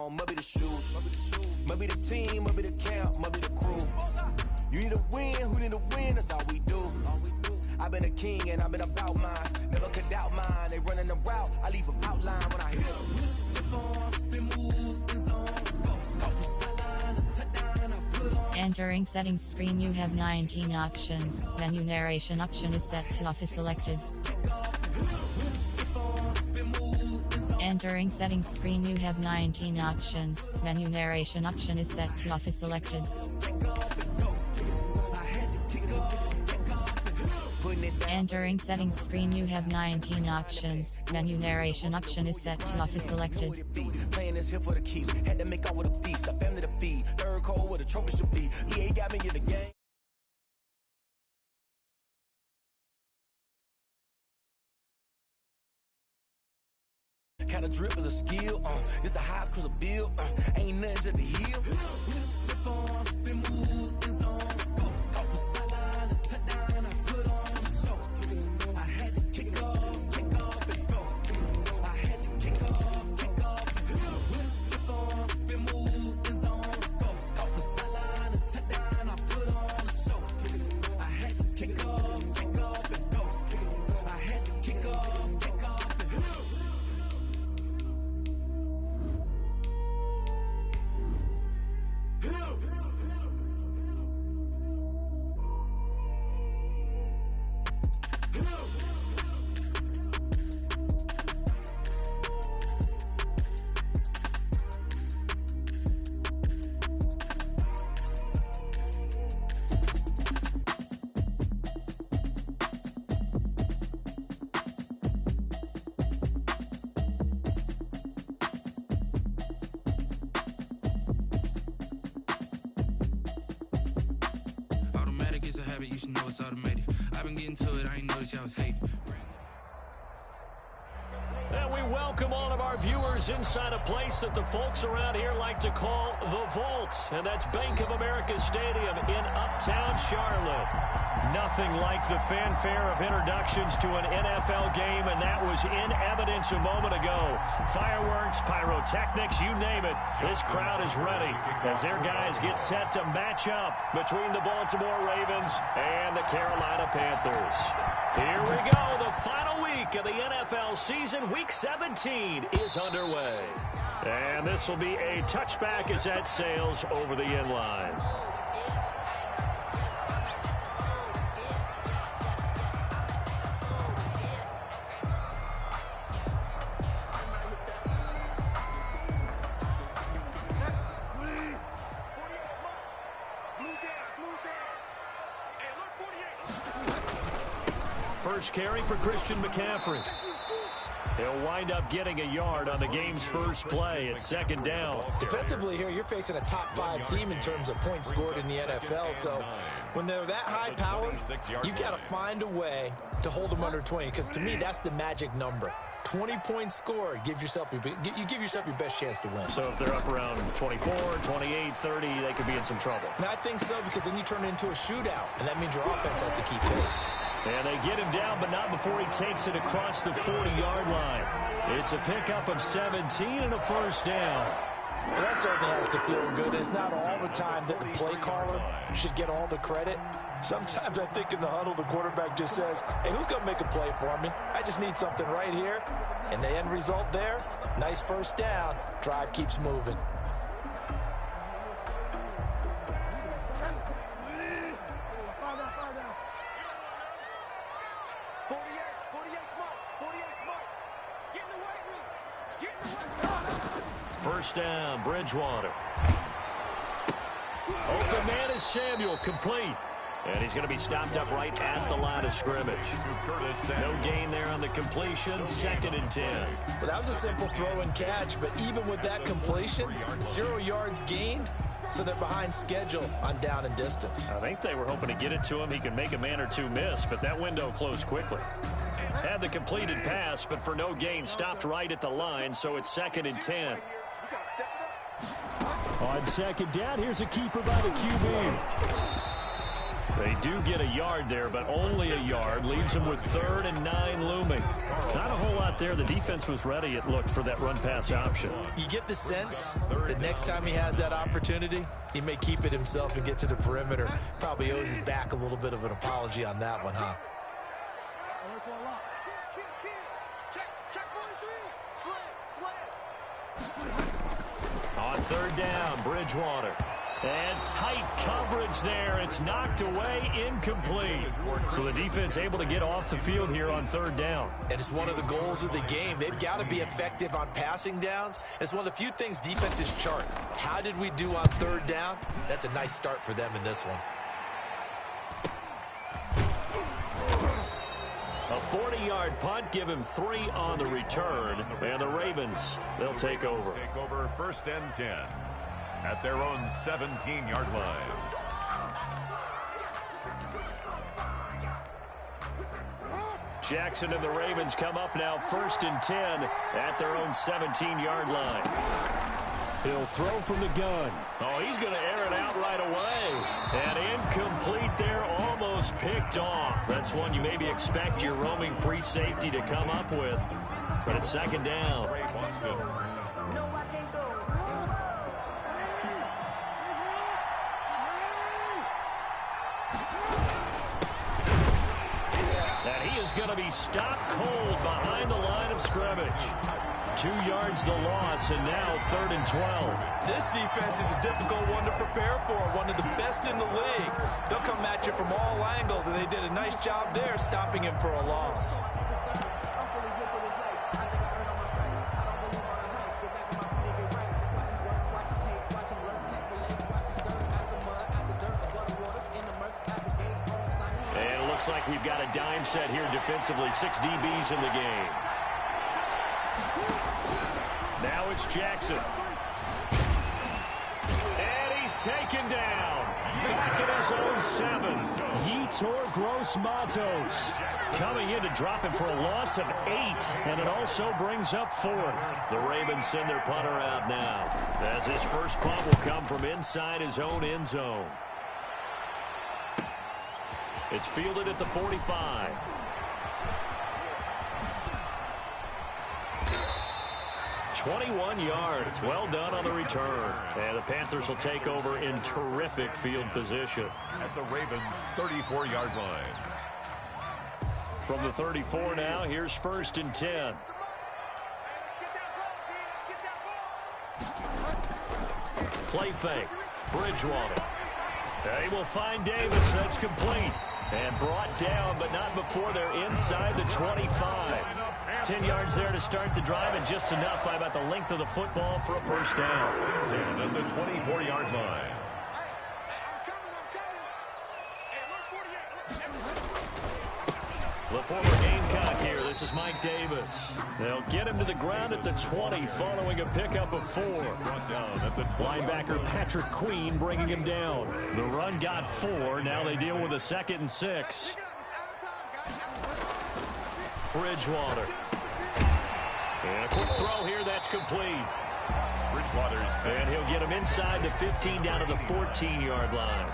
on, maybe the shoes. Maybe the team, maybe the camp, maybe the crew. You need a win, who need a win, that's all we do. I've been a king and I've been about mine. Never could doubt mine, they running the route, I leave them outline when I hit them. Entering settings screen, you have 19 options. Menu narration option is set to off is selected. Entering settings screen, you have 19 options. Menu narration option is set to off is selected. Entering settings screen, you have 19 options. Menu narration option is set to off is selected. Playing this here for the keeps. Had to make off with a feast. A family to feed. Third cold where the trophy should be. EA got me in the game. Kinda drip is a skill. It's the highest cruise a bill. Ain't nothing just to heal. You should know it's automated. I've been getting to it, I ain't noticed y'all was hating. And we welcome all of our viewers inside a place that the folks around here like to call the Vault. And that's Bank of America Stadium in Uptown Charlotte. Nothing like the fanfare of introductions to an NFL game, and that was in evidence a moment ago. Fireworks, pyrotechnics, you name it. This crowd is ready as their guys get set to match up between the Baltimore Ravens and the Carolina Panthers. Here we go. The final week of the NFL season, Week 17, is underway. And this will be a touchback as that sails over the end line. First carry for Christian McCaffrey. He'll wind up getting a yard on the game's first play at second down. Defensively here, you're facing a top 5 team in terms of points scored in the NFL. So when they're that high powered, you've got to find a way to hold them under 20. Because to me, that's the magic number. 20 points scored, you give yourself your best chance to win. So if they're up around 24, 28, 30, they could be in some trouble. And I think so, because then you turn it into a shootout, and that means your offense has to keep pace. And they get him down, but not before he takes it across the 40-yard line. It's a pickup of 17 and a first down. Well, that certainly has to feel good. It's not all the time that the play caller should get all the credit. Sometimes I think in the huddle, the quarterback just says, hey, who's going to make a play for me? I just need something right here. And the end result there, nice first down. Drive keeps moving. First down, Bridgewater. Open man is Samuel, complete. And he's going to be stopped up right at the line of scrimmage. No gain there on the completion, second and 10. Well, that was a simple throw and catch, but even with that completion, 0 yards gained, so they're behind schedule on down and distance. I think they were hoping to get it to him. He can make a man or two miss, but that window closed quickly. Had the completed pass, but for no gain, stopped right at the line, so it's second and 10. On second down, here's a keeper by the QB. They do get a yard there, but only a yard. Leaves them with 3rd and 9 looming. Not a whole lot there. The defense was ready, it looked, for that run-pass option. You get the sense that next time he has that opportunity, he may keep it himself and get to the perimeter. Probably owes his back a little bit of an apology on that one, huh? On 3rd down, Bridgewater. And tight coverage there. It's knocked away, incomplete. So the defense able to get off the field here on 3rd down. And it's one of the goals of the game. They've got to be effective on passing downs. It's one of the few things defenses chart. How did we do on 3rd down? That's a nice start for them in this one. A 40-yard punt, give him 3 on the return. And the Ravens, they'll take over. Take over 1st and 10 at their own 17-yard line. Jackson and the Ravens come up now 1st and 10 at their own 17-yard line. He'll throw from the gun. Oh, he's going to air it out right away. And incomplete there, almost picked off. That's one you maybe expect your roaming free safety to come up with. But it's 2nd down. And he is going to be stopped cold behind the line of scrimmage. 2 yards the loss, and now 3rd and 12. This defense is a difficult one to prepare for, one of the best in the league. They'll come at you from all angles, and they did a nice job there stopping him for a loss. And it looks like we've got a dime set here defensively. 6 DBs in the game. Now it's Jackson. And he's taken down. Back at his own 7. Yetur Gross-Matos coming in to drop him for a loss of 8. And it also brings up 4th. The Ravens send their punter out now, as his first punt will come from inside his own end zone. It's fielded at the 45. "21 yards. Well done on the return. And the Panthers will take over in terrific field position. At the Ravens' 34-yard line. From the 34 now, here's 1st and 10. Play fake. Bridgewater. They will find Davis. That's complete. And brought down, but not before they're inside the 25. 10 yards there to start the drive, and just enough by about the length of the football for a 1st down. Down at the 24-yard line. The former Gamecock here. This is Mike Davis. They'll get him to the ground at the 20 following a pickup of 4. Down at the Linebacker Patrick Queen bringing him down. The run got 4. Now they deal with a 2nd and 6. Bridgewater. And a quick throw here. That's complete. Bridgewater's And he'll get him inside the 15 down to the 14-yard line.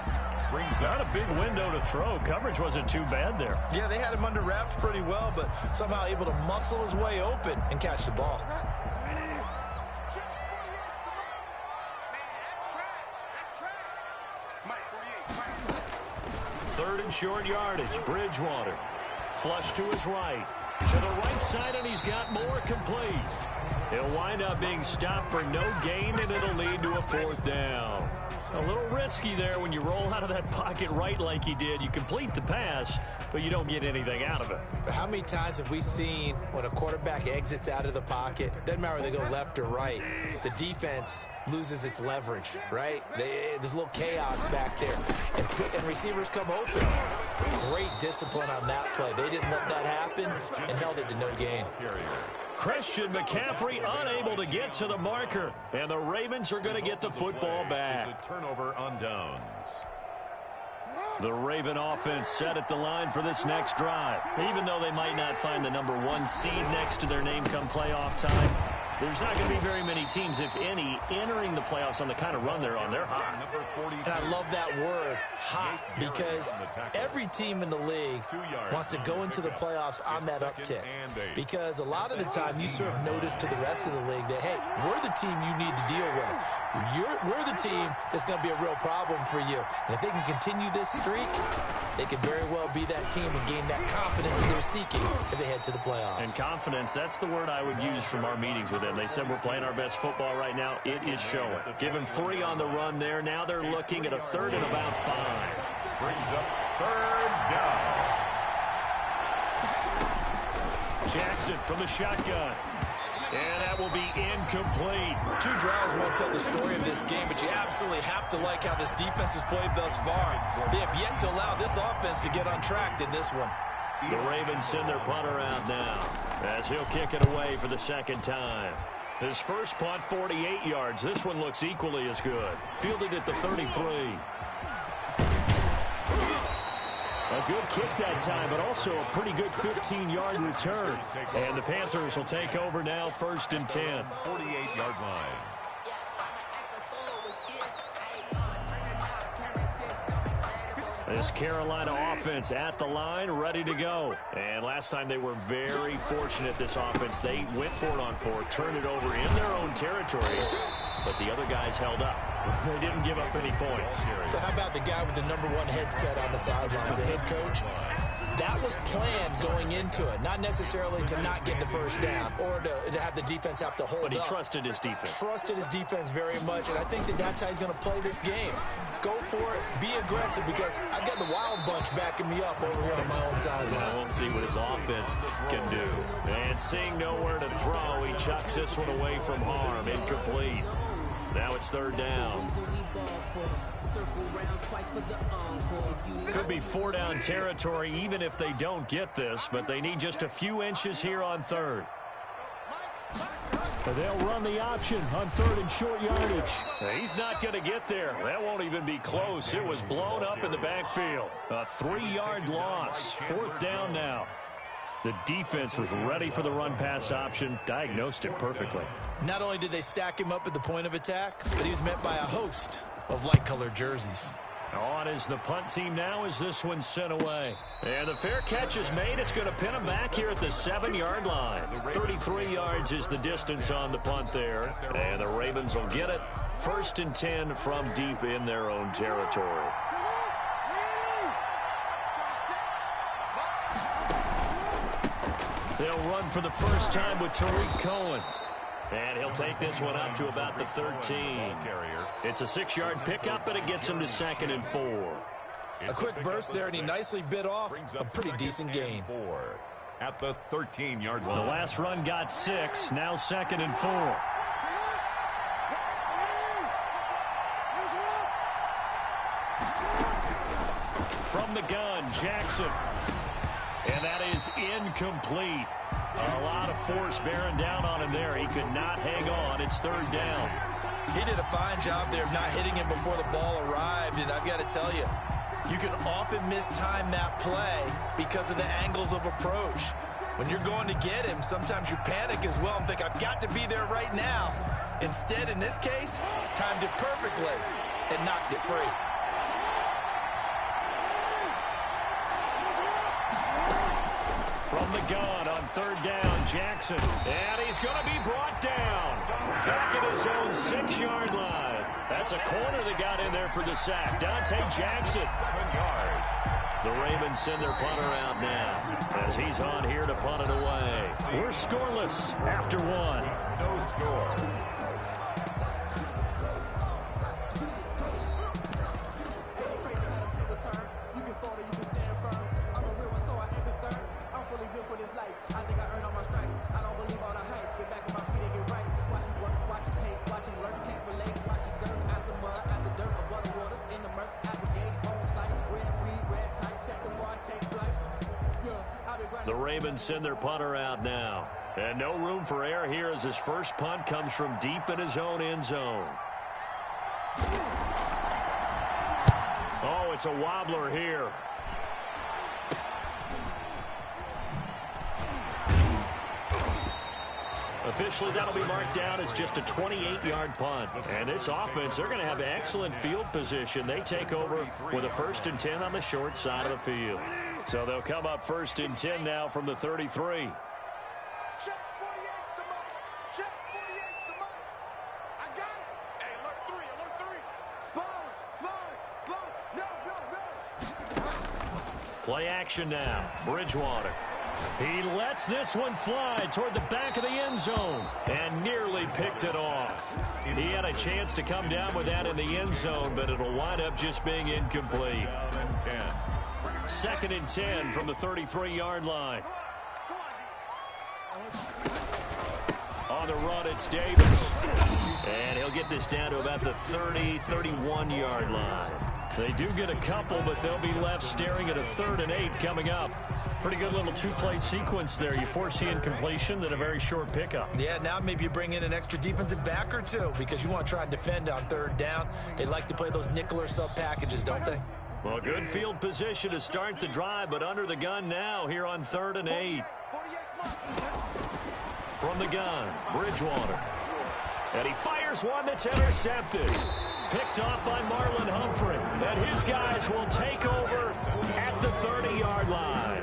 brings Not a big window to throw. Coverage wasn't too bad there. Yeah, they had him under wraps pretty well, but somehow able to muscle his way open and catch the ball. Third and short yardage. Bridgewater. Flush to his right. To the right side, and he's got more complete. He'll wind up being stopped for no gain, and it'll lead to a 4th down. A little risky there when you roll out of that pocket right like he did. You complete the pass, but you don't get anything out of it. But how many times have we seen when a quarterback exits out of the pocket, doesn't matter whether they go left or right, the defense loses its leverage, right? There's a little chaos back there, and receivers come open. Great discipline on that play. They didn't let that happen and held it to no gain. Christian McCaffrey unable to get to the marker, and the Ravens are going to get the football back. A turnover on downs. The Raven offense set at the line for this next drive. Even though they might not find the #1 seed next to their name come playoff time, There's not going to be very many teams, if any, entering the playoffs on the kind of run they're on. They're hot. And I love that word, hot, because every team in the league wants to go into the playoffs on that uptick. Because a lot of the time you serve notice to the rest of the league that, hey, we're the team you need to deal with. We're the team that's going to be a real problem for you. And if they can continue this streak, they could very well be that team and gain that confidence that they're seeking as they head to the playoffs. And confidence, that's the word I would use from our meetings with them. They said we're playing our best football right now. It is showing. Give them 3 on the run there. Now they're looking at a 3rd and about 5. Brings up 3rd down. Jackson from the shotgun. And that will be incomplete. 2 drives won't tell the story of this game, but you absolutely have to like how this defense has played thus far. They have yet to allow this offense to get untracked in this one. The Ravens send their punter out now as he'll kick it away for the 2nd time. His first punt, 48 yards. This one looks equally as good. Fielded at the 33. A good kick that time, but also a pretty good 15-yard return. And the Panthers will take over now, 1st and 10. 48-yard line. This Carolina offense at the line, ready to go. And last time they were very fortunate, this offense. They went for it on 4, turned it over in their own territory, but the other guys held up. They didn't give up any points. So how about the guy with the #1 headset on the sidelines, the head coach? That was planned going into it, not necessarily to not get the first down or to have the defense have to hold up. But he trusted his defense. Trusted his defense very much, and I think that's how he's going to play this game. Go for it, be aggressive, because I've got the Wild Bunch backing me up over here on my own sideline. We'll see what his offense can do. And seeing nowhere to throw, he chucks this one away from harm, incomplete. Now it's 3rd down. Could be 4-down territory even if they don't get this, but they need just a few inches here on 3rd. They'll run the option on 3rd and short yardage. He's not going to get there. That won't even be close. It was blown up in the backfield. A 3-yard loss. 4th down now. The defense was ready for the run-pass option, diagnosed it perfectly. Not only did they stack him up at the point of attack, but he was met by a host of light-colored jerseys. On is the punt team now as this one's sent away. And the fair catch is made. It's going to pin him back here at the 7-yard line. 33 yards is the distance on the punt there. And the Ravens will get it. 1st and 10 from deep in their own territory. They'll run for the first time with Tariq Cohen. And he'll take this one up to about the 13. It's a 6-yard pickup, and it gets him to 2nd and 4. A quick burst there, and he nicely bit off a pretty decent gain. At the 13-yard line. The last run got 6, now 2nd and 4. From the gun, Jackson. And that is incomplete. A lot of force bearing down on him there. He could not hang on. It's 3rd down. He did a fine job there of not hitting him before the ball arrived. And I've got to tell you, you can often mistime that play because of the angles of approach. When you're going to get him, sometimes you panic as well and think, I've got to be there right now. Instead, in this case, timed it perfectly and knocked it free. From the gun on 3rd down, Jackson. And he's going to be brought down. Back at his own 6-yard line. That's a corner that got in there for the sack. Dante Jackson. 7 yards. The Ravens send their punter out now as he's on here to punt it away. We're scoreless after 1. No score. The Ravens send their punter out now. And no room for error here as his first punt comes from deep in his own end zone. Oh, it's a wobbler here. Officially, that'll be marked down as just a 28-yard punt. And this offense, they're going to have excellent field position. They take over with a 1st and 10 on the short side of the field. So they'll come up 1st and 10 now from the 33. Check 48's the mark. Check 48's the mark. I got it. Hey, alert 3, alert 3. Sponge. No. Play action now. Bridgewater. He lets this one fly toward the back of the end zone and nearly picked it off. He had a chance to come down with that in the end zone, but it'll wind up just being incomplete. 2nd and 10 from the 33-yard line. On the run, it's Davis. And he'll get this down to about the 30, 31-yard line. They do get a couple, but they'll be left staring at a 3rd and 8 coming up. Pretty good little 2-play sequence there. You force the incompletion, then a very short pickup. Yeah, now maybe you bring in an extra defensive back or two because you want to try and defend on 3rd down. They like to play those nickel or sub packages, don't they? Well, good field position to start the drive, but under the gun now here on 3rd and 8. From the gun, Bridgewater. And he fires one that's intercepted. Picked off by Marlon Humphrey. And his guys will take over at the 30-yard line.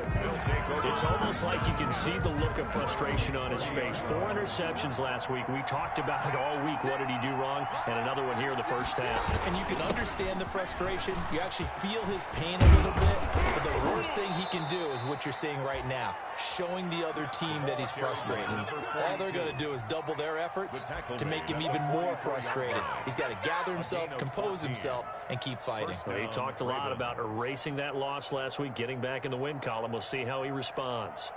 It's almost like you can see the look of frustration on his face. 4 interceptions last week. We talked about it all week. What did he do wrong? And another one here in the first half. And you can understand the frustration. You actually feel his pain a little bit. But the worst thing he can do is what you're seeing right now, showing the other team that he's frustrated. All they're going to do is double their efforts to make him even more frustrated. He's got to gather himself, compose himself, and keep fighting. Well, he talked a lot about erasing that loss last week, getting back in the win column. We'll see how he responds.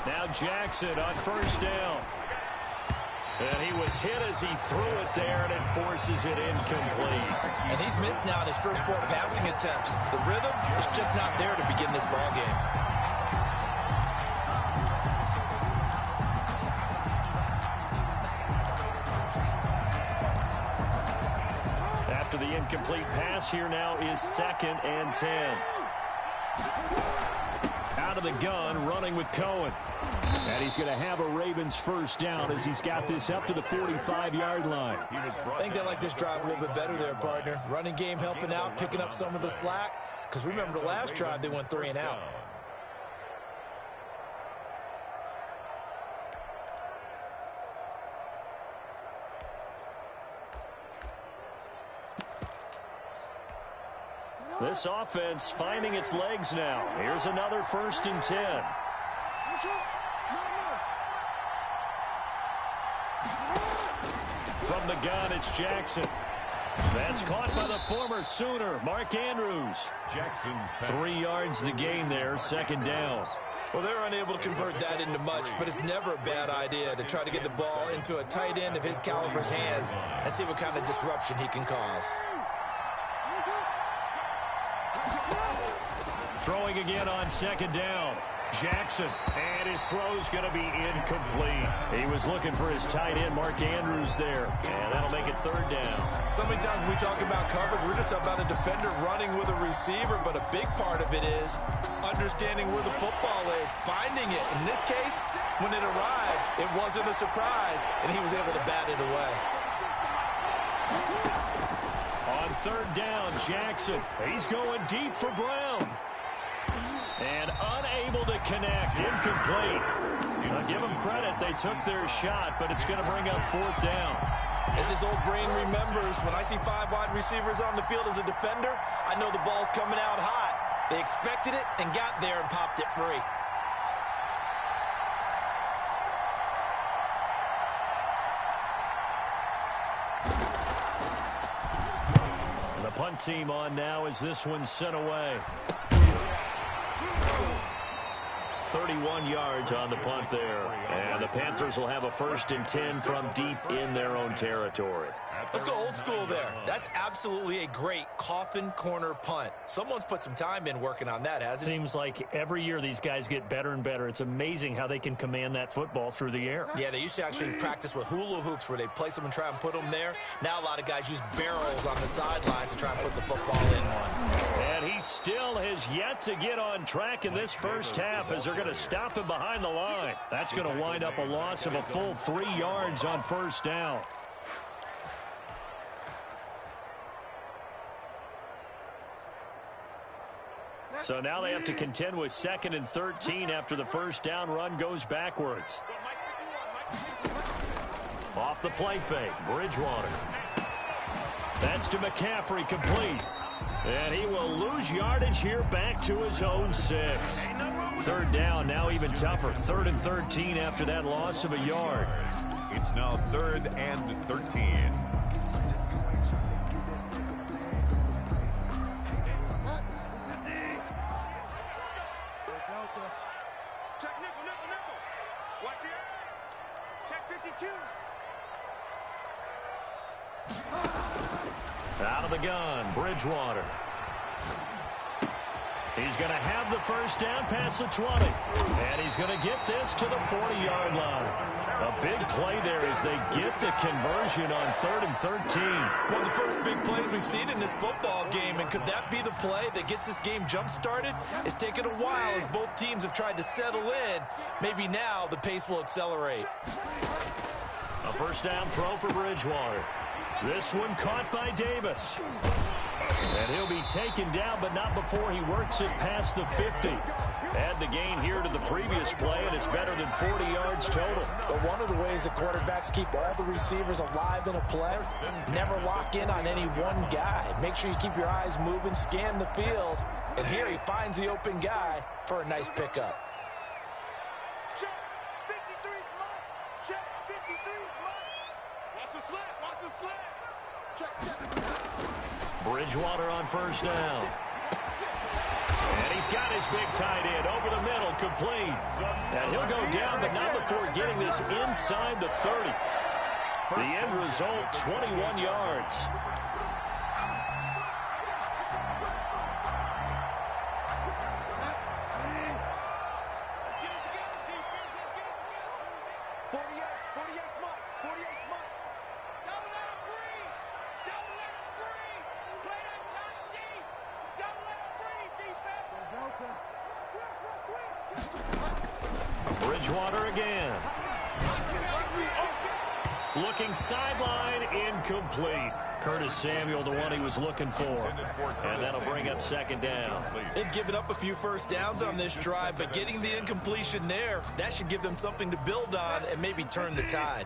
Now Jackson on 1st down. And he was hit as he threw it there, and it forces it incomplete. And he's missed now in his first 4 passing attempts. The rhythm is just not there to begin this ball game. After the incomplete pass, here now is 2nd and 10. Out of the gun, running with Cohen. And he's going to have a Ravens 1st down as he's got this up to the 45-yard line. I think they like this drive a little bit better there, partner. Running game helping out, picking up some of the slack. Because remember the last drive, they went 3 and out. This offense finding its legs now. Here's another 1st and 10. From the gun, it's Jackson. That's caught by the former Sooner, Mark Andrews. 3 yards the gain there, 2nd down. Well, they're unable to convert that into much, but it's never a bad idea to try to get the ball into a tight end of his caliber's hands and see what kind of disruption he can cause. Throwing again on 2nd down. Jackson, and his throw's going to be incomplete. He was looking for his tight end, Mark Andrews, there, and that'll make it 3rd down. So many times we talk about coverage, we're just about a defender running with a receiver, but a big part of it is understanding where the football is, finding it. In this case, when it arrived, it wasn't a surprise, and he was able to bat it away. On 3rd down, Jackson, he's going deep for Brown. And unable to connect, incomplete. Now give them credit, they took their shot, but it's going to bring up 4th down. As his old brain remembers, when I see 5 wide receivers on the field as a defender, I know the ball's coming out hot. They expected it and got there and popped it free. The punt team on now as this one's sent away. 31 yards on the punt there. And the Panthers will have a 1st and 10 from deep in their own territory. Let's go old school there. That's absolutely a great coffin corner punt. Someone's put some time in working on that, hasn't it? Seems like every year these guys get better and better. It's amazing how they can command that football through the air. Yeah, they used to actually practice with hula hoops where they place them and try and put them there. Now a lot of guys use barrels on the sidelines to try and put the football in one. And he still has yet to get on track in this first half as they're going to stop him behind the line. That's going to wind up a loss of a full 3 yards on first down. So now they have to contend with 2nd and 13 after the first down run goes backwards. Off the play fake, Bridgewater. That's to McCaffrey, complete. And he will lose yardage here back to his own 6. Third down, now even tougher. 3rd and 13 after that loss of a yard. It's now 3rd and 13. Check nickel, nickel, nickel. Watch the eye. Check 52. Out of the gun, Bridgewater. He's going to have the first down past the 20. And he's going to get this to the 40-yard line. A big play there as they get the conversion on 3rd and 13. One of the first big plays we've seen in this football game, and could that be the play that gets this game jump-started? It's taken a while as both teams have tried to settle in. Maybe now the pace will accelerate. A first down throw for Bridgewater. This one caught by Davis. And he'll be taken down, but not before he works it past the 50. Add the gain here to the previous play, and it's better than 40 yards total. But one of the ways the quarterbacks keep all the receivers alive in a play, never lock in on any one guy. Make sure you keep your eyes moving, scan the field. And here he finds the open guy for a nice pickup. Check 53's mine. Check 53's mine. Watch the slant. Watch the slant. Check, check. Bridgewater on first down. And he's got his big tight end over the middle, complete. And he'll go down, but not before getting this inside the 30. The end result, 21 yards. Bridgewater again. Looking sideline, incomplete. Curtis Samuel, the one he was looking for. And that'll bring up 2nd down. They've given up a few first downs on this drive, but getting the incompletion there, that should give them something to build on and maybe turn the tide.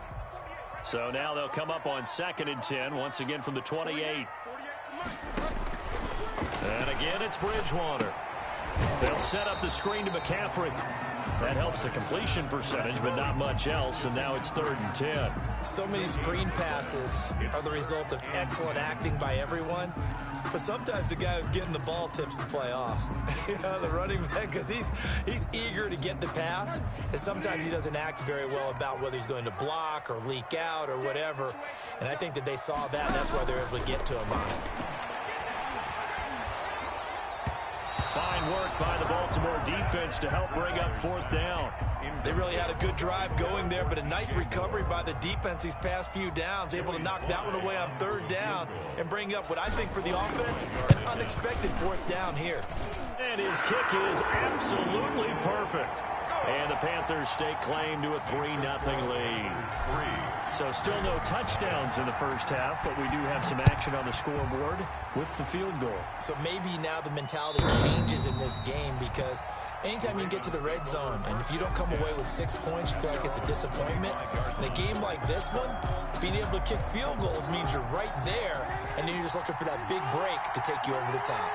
So now they'll come up on 2nd and 10, once again from the 28. And again, it's Bridgewater. They'll set up the screen to McCaffrey. That helps the completion percentage, but not much else, and now it's 3rd and 10. So many screen passes are the result of excellent acting by everyone, but sometimes the guy who's getting the ball tips the play off. You know, the running back, because he's eager to get the pass, and sometimes he doesn't act very well about whether he's going to block or leak out or whatever, and I think that they saw that, and that's why they're able to get to him on it. Fine work by the Baltimore defense to help bring up 4th down. They really had a good drive going there, but a nice recovery by the defense these past few downs, able to knock that one away on 3rd down and bring up what I think for the offense, an unexpected 4th down here. And his kick is absolutely perfect. And the Panthers stake claim to a 3-0 lead. So still no touchdowns in the first half, but we do have some action on the scoreboard with the field goal. So maybe now the mentality changes in this game, because anytime you can get to the red zone, and if you don't come away with 6 points, you feel like it's a disappointment. In a game like this one, being able to kick field goals means you're right there, and then you're just looking for that big break to take you over the top.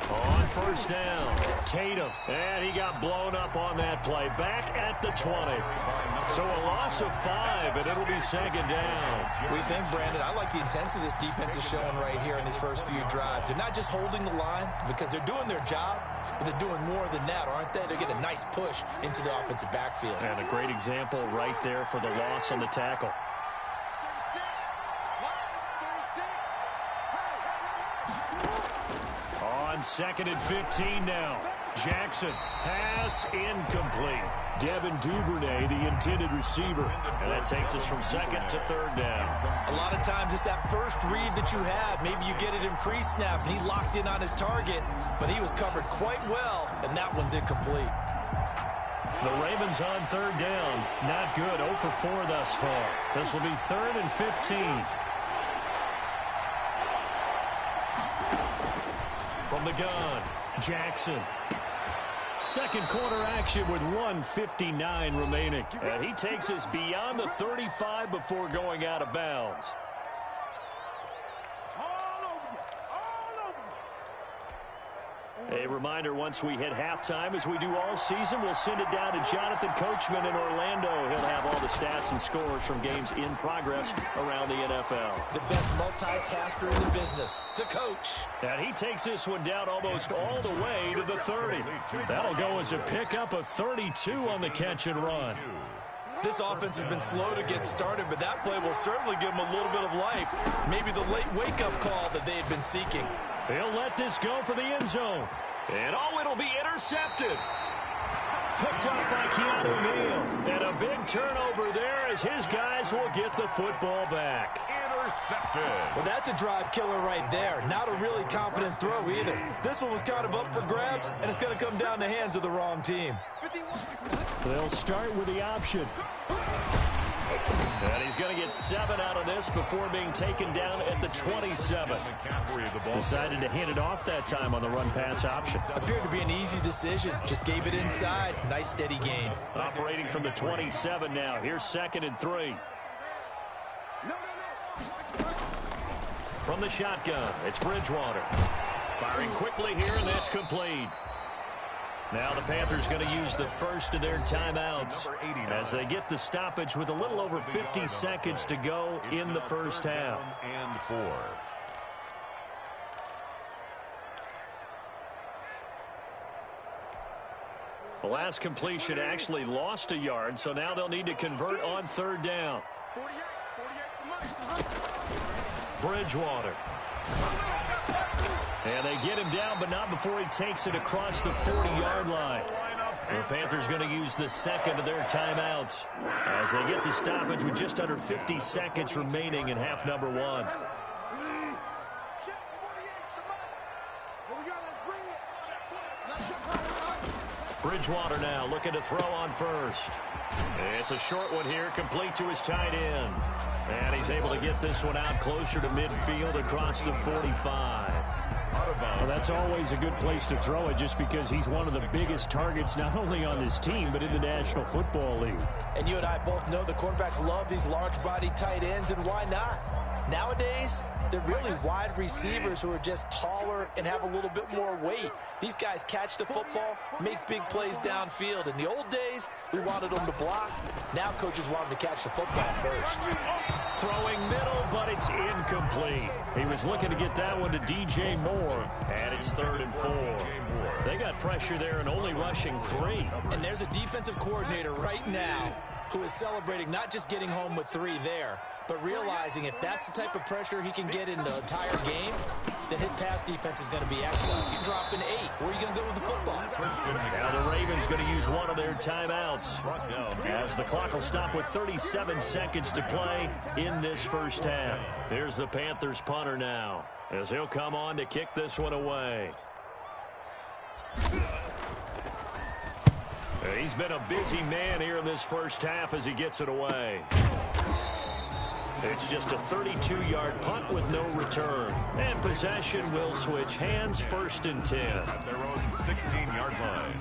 On first down. Tatum, and he got blown up on that play. Back at the 20. So a loss of 5, and it'll be second down. We think, Brandon, I like the intensity this defense is showing right here in these first few drives. They're not just holding the line because they're doing their job, but they're doing more than that, aren't they? They're getting a nice push into the offensive backfield. And a great example right there for the loss on the tackle. On 2nd and 15 now. Jackson, pass incomplete. Devin Duvernay, the intended receiver. And that takes us from 2nd to 3rd down. A lot of times it's that first read that you have. Maybe you get it in pre-snap, and he locked in on his target, but he was covered quite well, and that one's incomplete. The Ravens on 3rd down. Not good. 0 for 4 thus far. This will be 3rd and 15. From the gun, Jackson. Second quarter action with 1:59 remaining. And he takes us beyond the 35 before going out of bounds. A reminder, once we hit halftime, as we do all season, we'll send it down to Jonathan Coachman in Orlando. He'll have all the stats and scores from games in progress around the NFL. The best multitasker in the business, the coach. And he takes this one down almost all the way to the 30. That'll go as a pickup of 32 on the catch and run. This offense has been slow to get started, but that play will certainly give them a little bit of life. Maybe the late wake-up call that they had been seeking. He'll let this go for the end zone. And it'll be intercepted. Picked up by Keanu Neal. And a big turnover there as his guys will get the football back. Intercepted. Well, that's a drive killer right there. Not a really confident throw either. This one was kind of up for grabs, and it's going to come down the hands of the wrong team. They'll start with the option. And he's going to get 7 out of this before being taken down at the 27. Decided to hand it off that time on the run-pass option. Appeared to be an easy decision. Just gave it inside. Nice steady gain. Operating from the 27 now. Here's 2nd and 3. From the shotgun, it's Bridgewater. Firing quickly here, and that's complete. Now the Panthers going to use the first of their timeouts as they get the stoppage with a little over 50 seconds to go in the first half. And 4. The last completion actually lost a yard, so now they'll need to convert on 3rd down. Bridgewater. And they get him down, but not before he takes it across the 40-yard line. The Panthers going to use the second of their timeouts as they get the stoppage with just under 50 seconds remaining in half number 1. Bridgewater now looking to throw on first. It's a short one here, complete to his tight end. And he's able to get this one out closer to midfield across the 45. Well, that's always a good place to throw it just because he's one of the biggest targets not only on this team but in the National Football League. And you and I both know the quarterbacks love these large-body tight ends, and why not? Nowadays, they're really wide receivers who are just taller and have a little bit more weight. These guys catch the football, make big plays downfield. In the old days, we wanted them to block. Now coaches want them to catch the football first. Throwing middle, but it's incomplete. He was looking to get that one to DJ Moore, and it's 3rd and 4. They got pressure there and only rushing 3. And there's a defensive coordinator right now who is celebrating not just getting home with 3 there, but realizing if that's the type of pressure he can get in the entire game, then his pass defense is going to be excellent. If you drop an 8, where are you going to go with the football? Now the Ravens going to use one of their timeouts as the clock will stop with 37 seconds to play in this first half. Here's the Panthers punter now as he'll come on to kick this one away. He's been a busy man here in this first half as he gets it away. It's just a 32-yard punt with no return. And possession will switch hands, 1st and 10. At their own 16-yard line.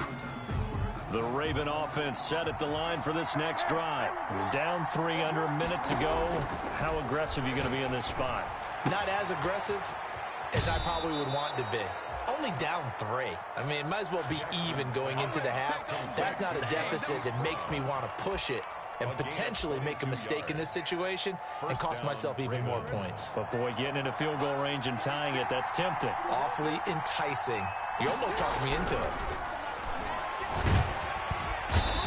The Raven offense set at the line for this next drive. Down 3, under a minute to go. How aggressive are you going to be in this spot? Not as aggressive as I probably would want to be. only down 3. I mean, it might as well be even going into the half. That's not a deficit that makes me want to push it and potentially make a mistake in this situation and cost myself even more points. But, boy, getting into field goal range and tying it, that's tempting. Awfully enticing. You almost talked me into it.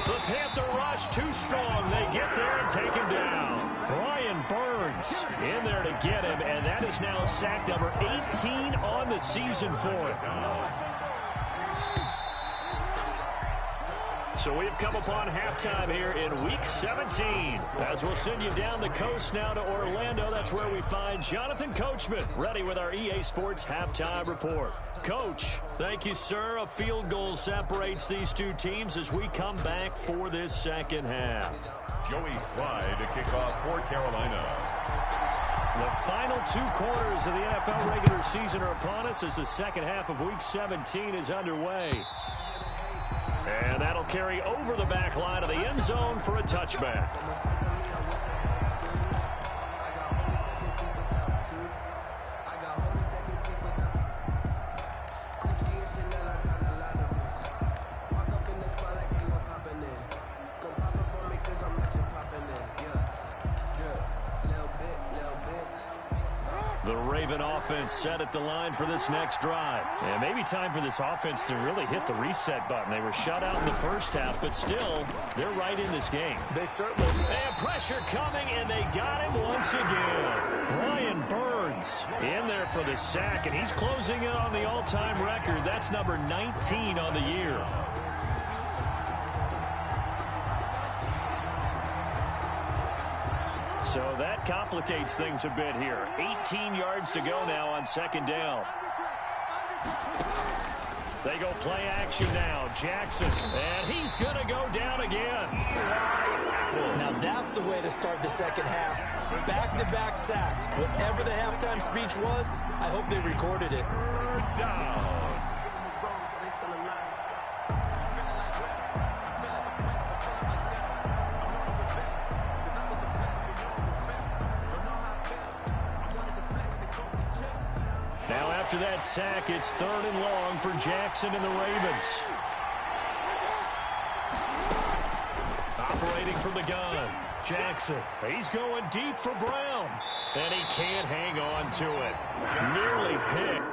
The Panther rush too strong. They get there and take him down. Brian Burns in there to get him, and that is now sack number 18 on the season for him. So we've come upon halftime here in Week 17. As we'll send you down the coast now to Orlando, that's where we find Jonathan Coachman, ready with our EA Sports Halftime Report. Coach, thank you, sir. A field goal separates these two teams as we come back for this second half. Joey Slye to kick off for Carolina. The final 2 quarters of the NFL regular season are upon us as the second half of Week 17 is underway. And that'll carry over the back line of the end zone for a touchback. The Raven offense set at the line for this next drive. And maybe time for this offense to really hit the reset button. They were shut out in the first half, but still, they're right in this game. They certainly... And pressure coming, and they got him once again. Brian Burns in there for the sack, and he's closing in on the all-time record. That's number 19 on the year. So that complicates things a bit here. 18 yards to go now on second down. They go play action now. Jackson, and he's going to go down again. Now that's the way to start the second half. Back-to-back sacks. Whatever the halftime speech was, I hope they recorded it. Down. Now after that sack, it's 3rd and long for Jackson and the Ravens. Operating from the gun, Jackson. He's going deep for Brown, and he can't hang on to it. Nearly picked.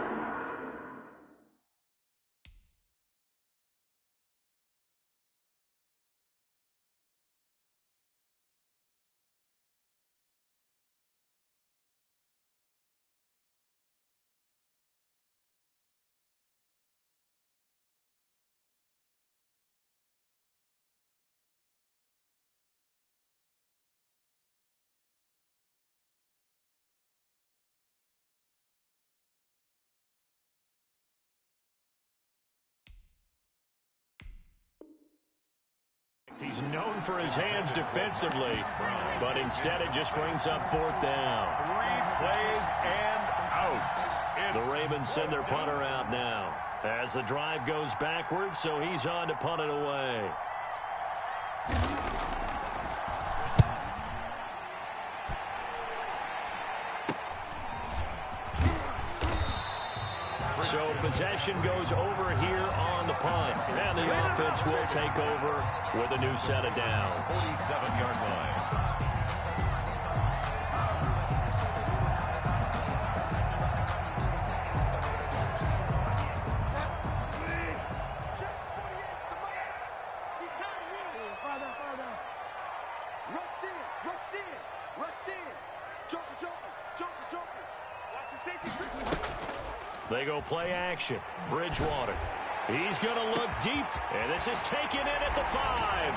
He's known for his hands defensively, but instead it just brings up 4th down. 3 plays and out. The Ravens send their punter out now as the drive goes backwards, so he's on to punt it away. So possession goes over here on the punt. And the offense will take over with a new set of downs. 47-yard line. They go play action. Bridgewater. He's going to look deep. And this is taken in at the 5.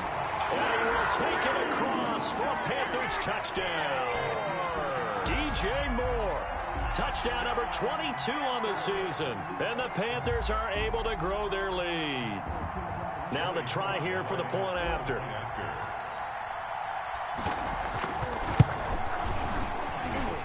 And he will take it across for a Panthers touchdown. DJ Moore. Touchdown number 22 on the season. And the Panthers are able to grow their lead. Now the try here for the point after.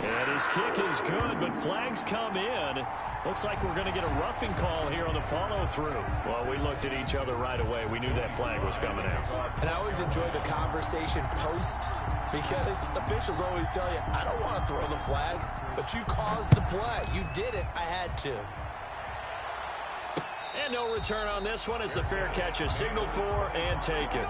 And his kick is good, but flags come in. Looks like we're going to get a roughing call here on the follow-through. Well, we looked at each other right away. We knew that flag was coming out. And I always enjoy the conversation post because officials always tell you, I don't want to throw the flag, but you caused the play. You did it. I had to. And no return on this one as the fair catch is signaled for and taken.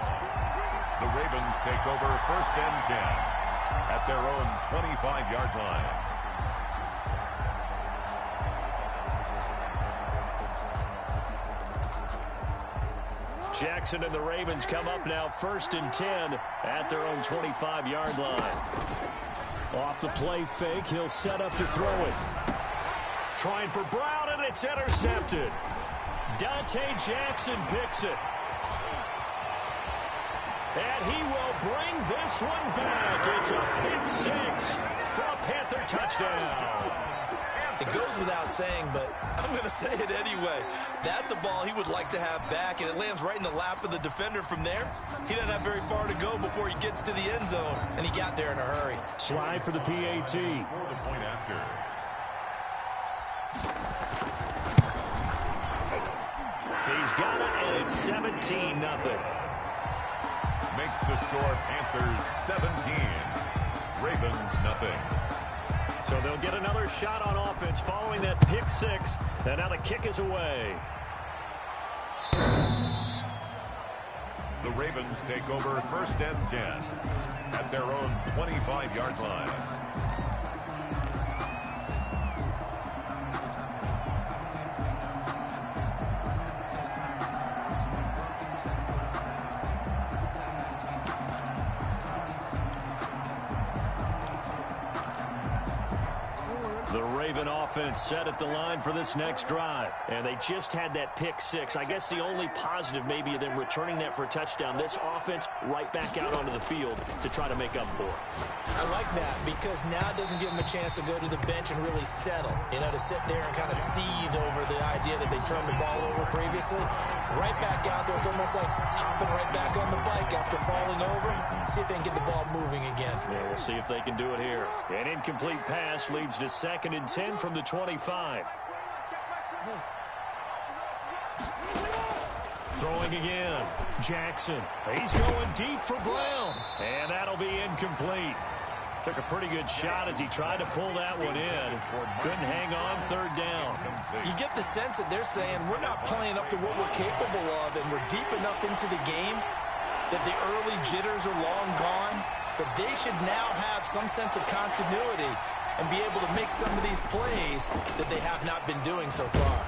The Ravens take over 1st and 10 at their own 25-yard line. Jackson and the Ravens come up now 1st and 10 at their own 25-yard line. Off the play fake, he'll set up to throw it. Trying for Brown, and it's intercepted. Dante Jackson picks it. And he will bring this one back. It's a pick six for a Panther touchdown. It goes without saying, but I'm going to say it anyway. That's a ball he would like to have back, and it lands right in the lap of the defender from there. He doesn't have very far to go before he gets to the end zone, and he got there in a hurry. Slide for the PAT. For the point after. He's got it, and it's 17-0. Makes the score Panthers 17, Ravens nothing. So they'll get another shot on offense following that pick six, and now the kick is away. The Ravens take over 1st and 10 at their own 25-yard line. The Raven offense set at the line for this next drive. And they just had that pick six. I guess the only positive maybe of them returning that for a touchdown. This offense right back out onto the field to try to make up for it. I like that because now it doesn't give them a chance to go to the bench and really settle. You know, to sit there and kind of seethe over the idea that they turned the ball over previously. Right back out there. It's almost like hopping right back on the bike after falling over. See if they can get the ball moving again. Yeah, we'll see if they can do it here. An incomplete pass leads to 2nd and 10 from the 25. Throwing again. Jackson. He's going deep for Brown. And that'll be incomplete. Took a pretty good shot as he tried to pull that one in. Couldn't hang on 3rd down. You get the sense that they're saying we're not playing up to what we're capable of, and we're deep enough into the game that the early jitters are long gone, that they should now have some sense of continuity and be able to make some of these plays that they have not been doing so far.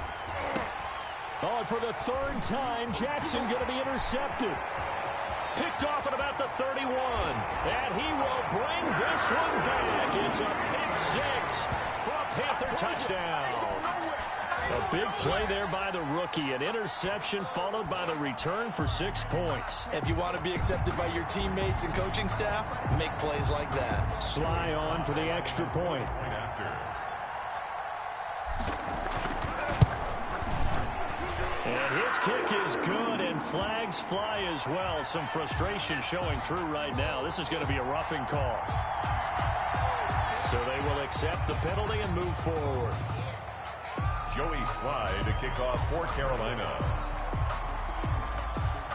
Oh, and for the 3rd time, Jackson going to be intercepted. Picked off at about the 31. And he will bring this one back. It's a pick six for a Panther touchdown. A big play there by the rookie. An interception followed by the return for 6 points. If you want to be accepted by your teammates and coaching staff, make plays like that. Sly on for the extra point. And his kick is good, and flags fly as well. Some frustration showing through right now. This is going to be a roughing call. So they will accept the penalty and move forward. Joey Slye to kick off for Carolina.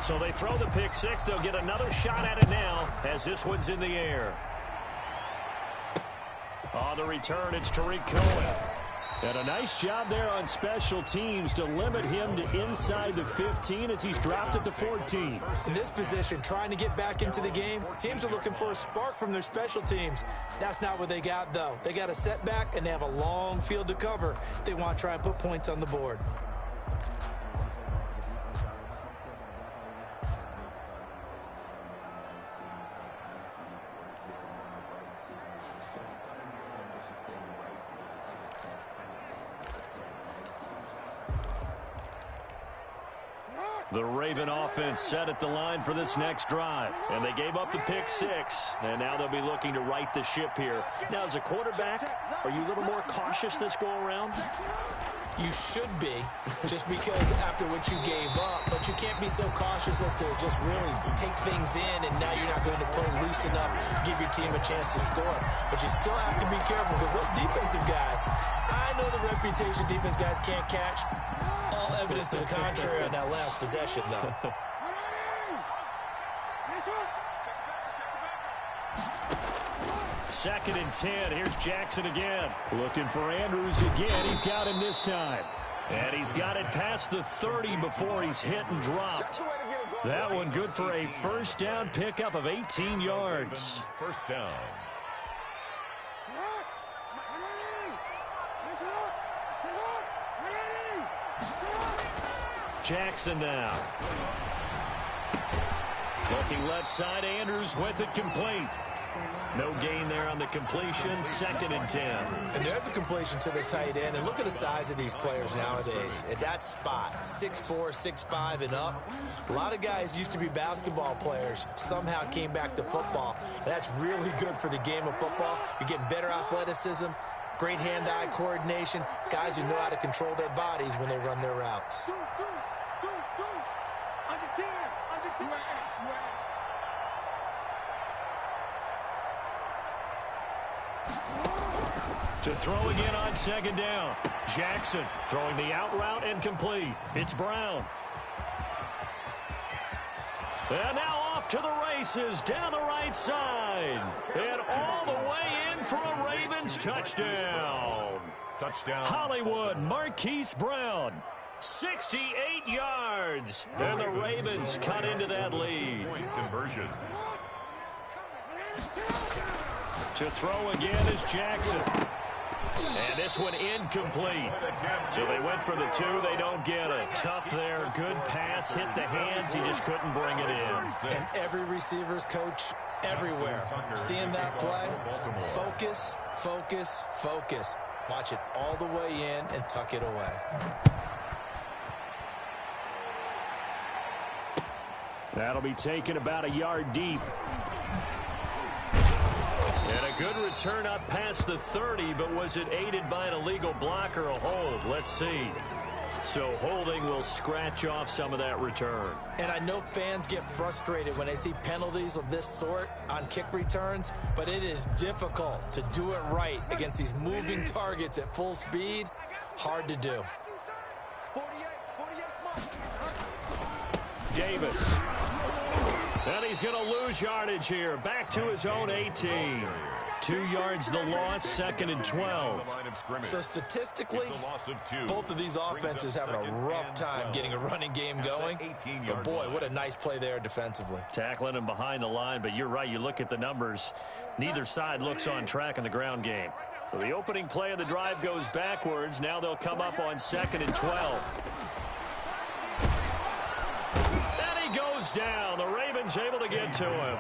So they throw the pick six. They'll get another shot at it now as this one's in the air. On the return, it's Tariq Cohen. And a nice job there on special teams to limit him to inside the 15 as he's dropped at the 14. In this position, trying to get back into the game, teams are looking for a spark from their special teams. That's not what they got, though. They got a setback, and they have a long field to cover if they want to try and put points on the board. The Raven offense set at the line for this next drive. And they gave up the pick six. And now they'll be looking to right the ship here. Now, as a quarterback, are you a little more cautious this go-around? You should be, just because after what you gave up. But you can't be so cautious as to just really take things in, and now you're not going to play loose enough to give your team a chance to score. But you still have to be careful because those defensive guys, I know the reputation defense guys can't catch. All evidence to the contrary on that last possession, though. 2nd and 10. Here's Jackson again. Looking for Andrews again. He's got him this time. And he's got it past the 30 before he's hit and dropped. That one good for a first down pickup of 18 yards. First down. Jackson now. Looking left side, Andrews with it complete. No gain there on the completion, 2nd and 10. And there's a completion to the tight end. And look at the size of these players nowadays. At that spot, 6'4", 6'5", and up. A lot of guys used to be basketball players, somehow came back to football. And that's really good for the game of football. You're getting better athleticism, great hand-eye coordination, guys who know how to control their bodies when they run their routes. Under 10, under 10. To throw again on 2nd down. Jackson throwing the out route and complete. It's Brown. And now off to the races down the right side. And all the way in for a Ravens touchdown. Touchdown. Hollywood Marquise Brown. 68 yards. And the Ravens cut into that lead. Point conversion. To throw again is Jackson. And this one incomplete. So they went for the 2. They don't get it. Tough there. Good pass. Hit the hands. He just couldn't bring it in. And every receiver's coach everywhere. Seeing that play, focus, focus, focus. Watch it all the way in and tuck it away. That'll be taken about a yard deep. And a good return up past the 30, but was it aided by an illegal block or a hold? Let's see. So holding will scratch off some of that return. And I know fans get frustrated when they see penalties of this sort on kick returns, but it is difficult to do it right against these moving targets at full speed. Hard to do. Davis. And he's going to lose yardage here. Back to his own 18. 2 yards the loss, 2nd and 12. So statistically, both of these offenses having a rough time getting a running game going. But boy, what a nice play there defensively. Tackling him behind the line, but you're right. You look at the numbers. Neither side looks on track in the ground game. So the opening play of the drive goes backwards. Now they'll come up on 2nd and 12. Goes down. The Ravens able to get to him.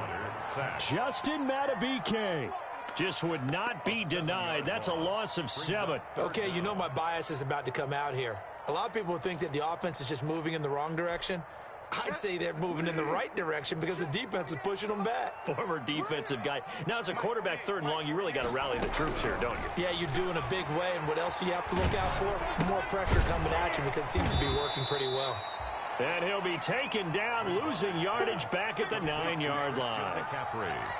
Justin Madubuike just would not be denied. That's a loss of 7. Okay, you know my bias is about to come out here. A lot of people think that the offense is just moving in the wrong direction. I'd say they're moving in the right direction because the defense is pushing them back. Former defensive guy. Now, as a quarterback 3rd and long, you really got to rally the troops here, don't you? Yeah, you do in a big way. And what else do you have to look out for? More pressure coming at you because it seems to be working pretty well. And he'll be taken down, losing yardage back at the 9-yard line.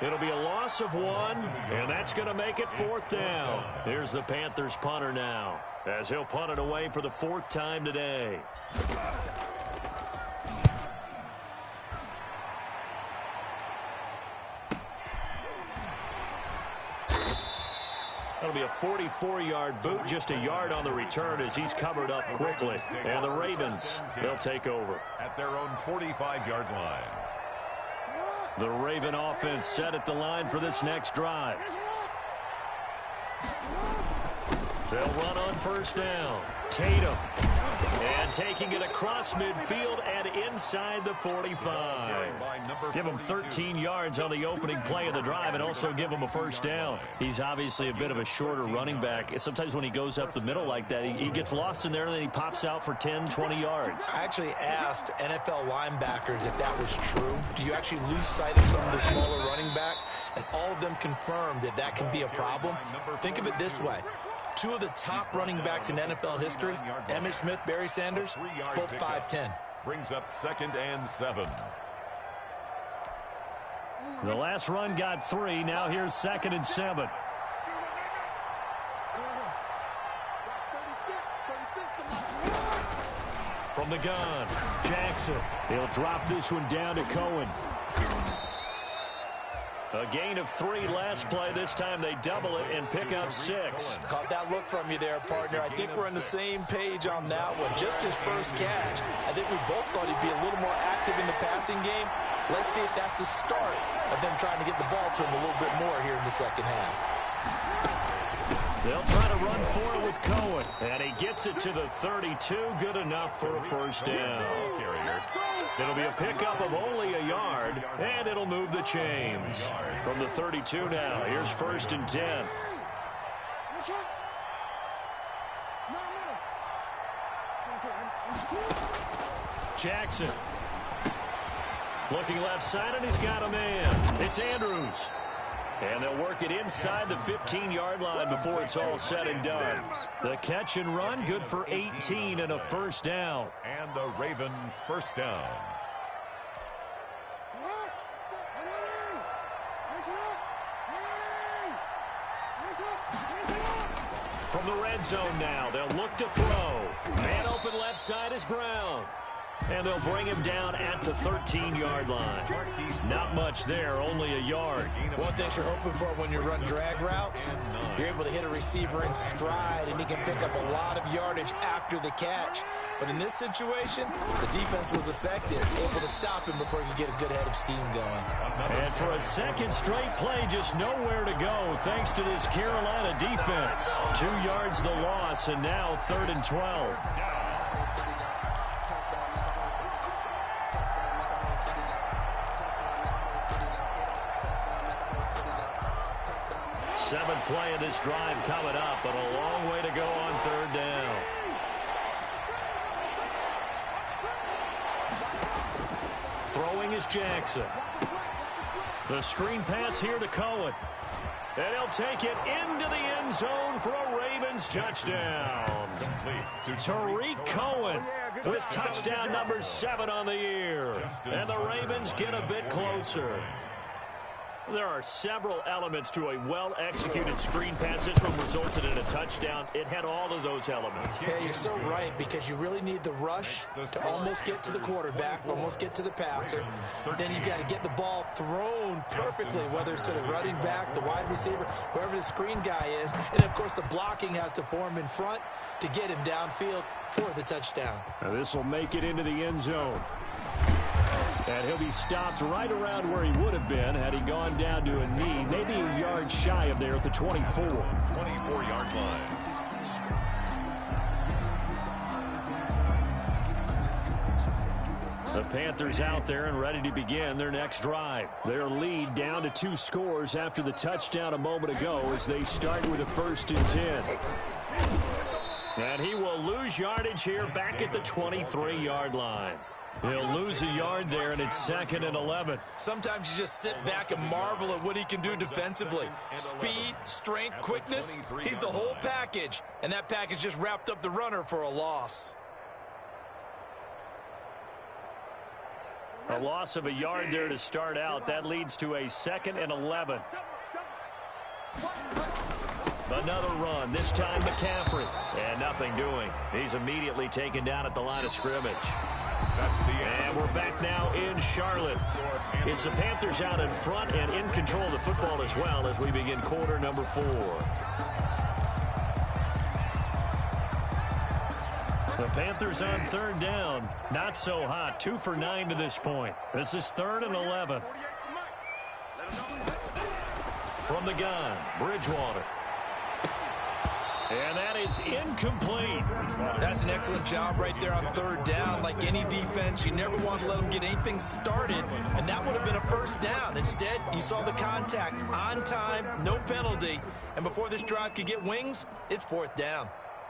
It'll be a loss of 1, and that's going to make it 4th down. Here's the Panthers punter now, as he'll punt it away for the 4th time today. That'll be a 44-yard boot, just a yard on the return as he's covered up quickly. And the Ravens, they'll take over. At their own 45-yard line. The Raven offense set at the line for this next drive. They'll run on 1st down. Tatum. And taking it across midfield and inside the 45. Give him 13 yards on the opening play of the drive and also give him a 1st down. He's obviously a bit of a shorter running back. Sometimes when he goes up the middle like that, he gets lost in there and then he pops out for 10, 20 yards. I actually asked NFL linebackers if that was true. Do you actually lose sight of some of the smaller running backs? And all of them confirmed that that can be a problem. Think of it this way. 2 of the top running backs in NFL history, Emmitt Smith, Barry Sanders, both 5'10". Brings up 2nd and 7. The last run got 3. Now here's 2nd and 7. From the gun, Jackson. He'll drop this one down to Cohen. A gain of 3 last play. This time they double it and pick up 6. Caught that look from you there, partner. I think we're on the same page on that one. Just his first catch. I think we both thought he'd be a little more active in the passing game. Let's see if that's the start of them trying to get the ball to him a little bit more here in the second half. They'll try to run for it with Cohen. And he gets it to the 32. Good enough for a first down. It'll be a pickup of only a yard, and it'll move the chains. From the 32 now, here's 1st and 10. Jackson. Looking left side, and he's got a man. It's Andrews. And they'll work it inside the 15-yard line before it's all said and done. The catch and run, good for 18 and a first down. And the Raven first down. From the red zone now, they'll look to throw. Man open left side is Brown. And they'll bring him down at the 13-yard line. Not much there, only a yard. One thing you're hoping for when you run drag routes, you're able to hit a receiver in stride, and he can pick up a lot of yardage after the catch. But in this situation, the defense was effective, able to stop him before he could get a good head of steam going. And for a second straight play, just nowhere to go thanks to this Carolina defense. 2 yards the loss, and now 3rd and 12. Seventh play of this drive coming up, but a long way to go on 3rd down. Throwing is Jackson. The screen pass here to Cohen. And he'll take it into the end zone for a Ravens touchdown. Tariq Cohen with touchdown number 7 on the year. And the Ravens get a bit closer. There are several elements to a well-executed screen pass. This one resulted in a touchdown. It had all of those elements. Yeah, you're so right, because you really need the rush to almost get to the quarterback, almost get to the passer. Then you've got to get the ball thrown perfectly, whether it's to the running back, the wide receiver, whoever the screen guy is. And, of course, the blocking has to form in front to get him downfield for the touchdown. Now this will make it into the end zone. And he'll be stopped right around where he would have been had he gone down to a knee, maybe a yard shy of there at the 24. 24-yard line. The Panthers out there and ready to begin their next drive. Their lead down to 2 scores after the touchdown a moment ago as they start with a 1st and 10. And he will lose yardage here back at the 23-yard line. He'll lose a yard there, and it's 2nd and 11. Sometimes you just sit back and marvel at what he can do defensively. Speed, strength, quickness, he's the whole package. And that package just wrapped up the runner for a loss. A loss of a yard there to start out. That leads to a 2nd and 11. Another run, this time McCaffrey. And nothing doing. He's immediately taken down at the line of scrimmage. And we're back now in Charlotte. It's the Panthers out in front and in control of the football as well as we begin quarter number 4. The Panthers on 3rd down. Not so hot. 2 for 9 to this point. This is 3rd and 11. From the gun, Bridgewater. And that is incomplete. That's an excellent job right there on 3rd down. Like any defense, you never want to let them get anything started, and that would have been a first down. Instead, you saw the contact on time, no penalty, and before this drive could get wings, it's 4th down.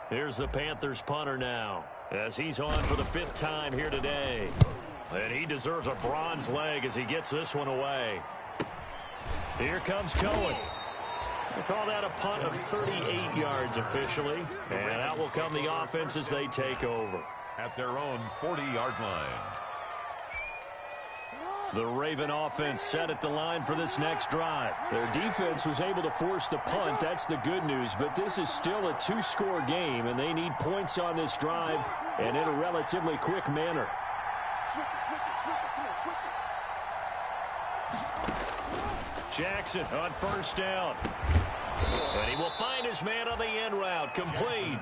Here's the Panthers punter now as he's on for the 5th time here today. And he deserves a bronze leg as he gets this one away. Here comes Cohen. They call that a punt of 38 yards officially. And out will come the offense as they take over. At their own 40-yard line. The Raven offense set at the line for this next drive. Their defense was able to force the punt. That's the good news. But this is still a 2-score game, and they need points on this drive and in a relatively quick manner. Jackson on first down. And he will find his man on the end route. Complete.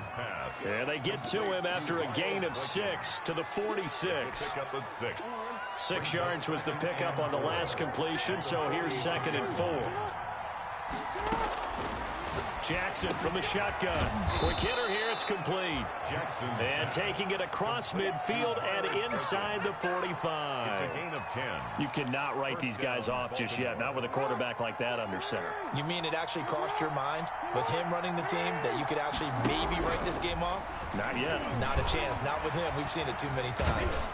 And they get to him after a gain of 6 to the 46. 6 yards was the pickup on the last completion, so here's 2nd and 4. Jackson from the shotgun. Quick hitter here, it's complete. Jackson. And taking it across midfield and inside the 45. It's a gain of 10. You cannot write these guys off just yet, not with a quarterback like that under center. You mean it actually crossed your mind with him running the team that you could actually maybe write this game off? Not yet. Not a chance. Not with him. We've seen it too many times.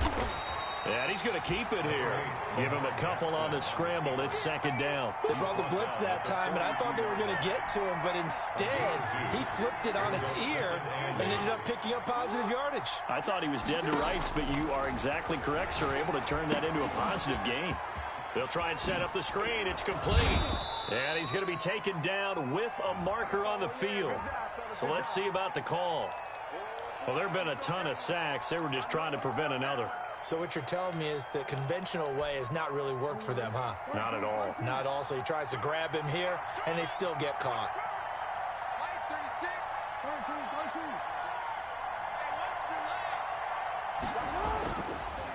And he's going to keep it here. Give him a couple on the scramble. It's 2nd down. They brought the blitz that time, and I thought they were going to get to him, but instead, he flipped it on its ear and ended up picking up positive yardage. I thought he was dead to rights, but you are exactly correct, sir. Able to turn that into a positive gain. They'll try and set up the screen. It's complete. And he's going to be taken down with a marker on the field. So let's see about the call. Well, there have been a ton of sacks. They were just trying to prevent another. So what you're telling me is the conventional way has not really worked for them, huh? Not at all. Not all. So he tries to grab him here, and they still get caught.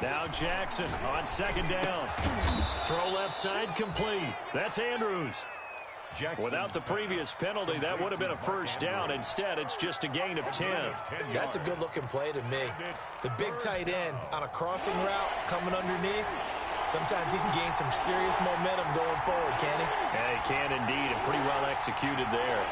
Now Jackson on 2nd down. Throw left side complete. That's Andrews. Jackson. Without the previous penalty, that would have been a first down. Instead, it's just a gain of 10. That's a good-looking play to me. The big tight end on a crossing route coming underneath. Sometimes he can gain some serious momentum going forward, can he? Yeah, he can indeed, and pretty well executed there.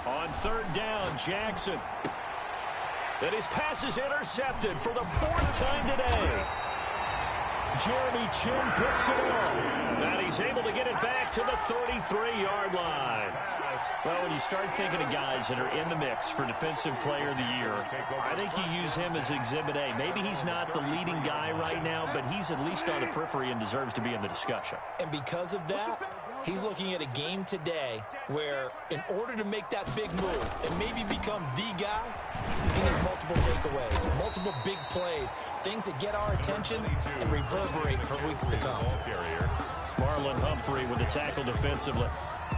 On 3rd down, Jackson. And his pass is intercepted for the 4th time today. Jeremy Chin picks it up. And he's able to get it back to the 33-yard line. Well, when you start thinking of guys that are in the mix for Defensive Player of the Year, I think you use him as Exhibit A. Maybe he's not the leading guy right now, but he's at least on the periphery and deserves to be in the discussion. And because of that, he's looking at a game today where in order to make that big move and maybe become the guy, he needs multiple takeaways, multiple big plays, things that get our attention and reverberate for weeks to come. Marlon Humphrey with the tackle defensively.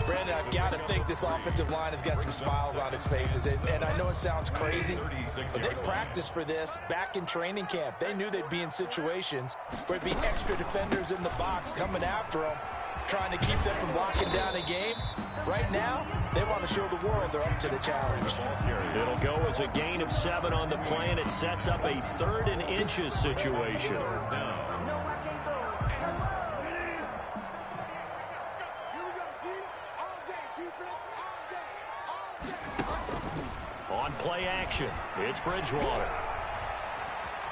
Brandon, I've got to think this offensive line has got some smiles on its faces. And I know it sounds crazy, but they practiced for this back in training camp. They knew they'd be in situations where it'd be extra defenders in the box coming after them, trying to keep them from locking down a game. Right now, they want to show the world they're up to the challenge. It'll go as a gain of 7 on the play, and it sets up a 3rd and inches situation. On play action, it's Bridgewater.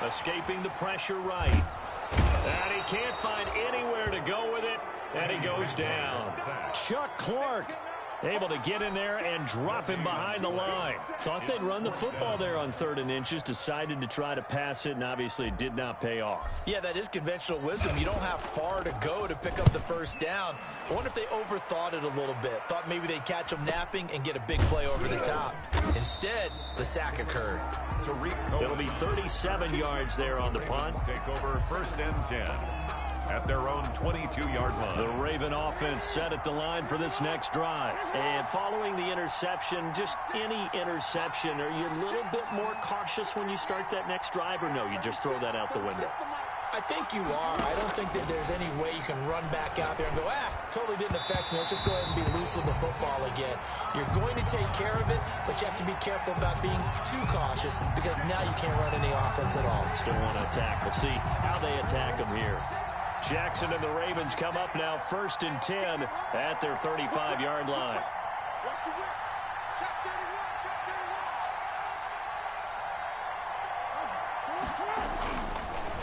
Escaping the pressure right. And he can't find anywhere to go with it, and he goes down. Chuck Clark able to get in there and drop him behind the line. Thought they'd run the football there on 3rd and inches, decided to try to pass it, and obviously it did not pay off. Yeah, that is conventional wisdom. You don't have far to go to pick up the first down. I wonder if they overthought it a little bit. Thought maybe they'd catch him napping and get a big play over the top. Instead, the sack occurred. It'll be 37 yards there on the punt. Take over 1st and 10 at their own 22-yard line. The Raven offense set at the line for this next drive. And following the interception, just any interception, are you a little bit more cautious when you start that next drive, or no, you just throw that out the window? I think you are. I don't think that there's any way you can run back out there and go, totally didn't affect me. Let's just go ahead and be loose with the football again. You're going to take care of it, but you have to be careful about being too cautious because now you can't run any offense at all. Still want to attack. We'll see how they attack them here. Jackson and the Ravens come up now 1st and 10 at their 35-yard line.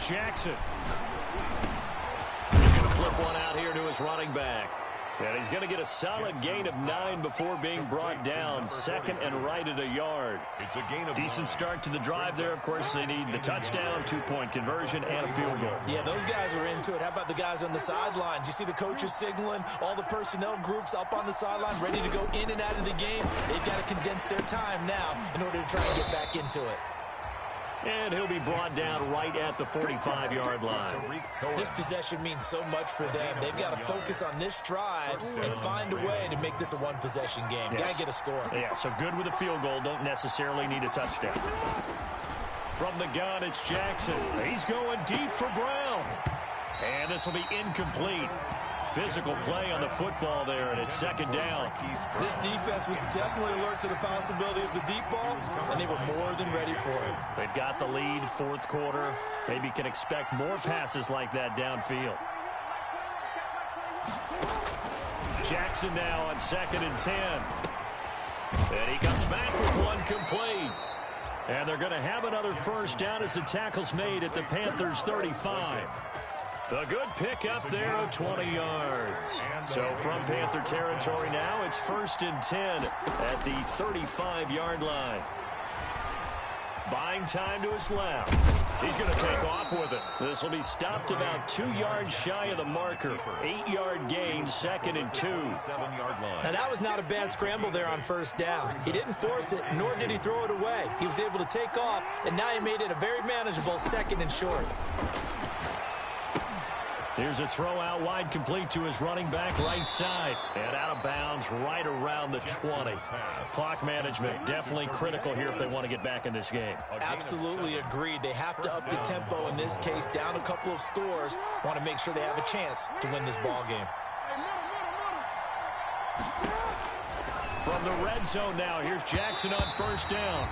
Jackson. He's going to flip one out here to his running back. And he's going to get a solid gain of 9 before being brought down. Second and right at a yard. It's a gain of Decent 9. start to the drive there. Of course, they need the touchdown, 2-point conversion, and a field goal. Yeah, those guys are into it. How about the guys on the sidelines? You see the coaches signaling, all the personnel groups up on the sideline, ready to go in and out of the game. They've got to condense their time now in order to try and get back into it. And he'll be brought down right at the 45-yard line. This possession means so much for them. They've got to focus on this drive and find a way to make this a one-possession game. Yes. Got to get a score. Yeah, so good with a field goal. Don't necessarily need a touchdown. From the gun, it's Jackson. He's going deep for Brown. And this will be incomplete. Physical play on the football there, and it's second down. This defense was definitely alert to the possibility of the deep ball, and they were more than ready for it. They've got the lead, fourth quarter. Maybe can expect more passes like that downfield. Jackson now on 2nd and 10. And he comes back with one complete. And they're going to have another first down as the tackle's made at the Panthers' 35. The good pick up there of 20 yards. So from Panther territory now, it's 1st and 10 at the 35-yard line. Buying time to his left. He's going to take off with it. This will be stopped about 2 yards shy of the marker. 8-yard gain, 2nd and 2. 7-yard line. Now, that was not a bad scramble there on first down. He didn't force it, nor did he throw it away. He was able to take off, and now he made it a very manageable 2nd and short. Here's a throw out wide, complete to his running back right side. And out of bounds right around the 20. Clock management definitely critical here if they want to get back in this game. Absolutely agreed. They have to up the tempo in this case, down a couple of scores. Want to make sure they have a chance to win this ball game. From the red zone now, here's Jackson on first down.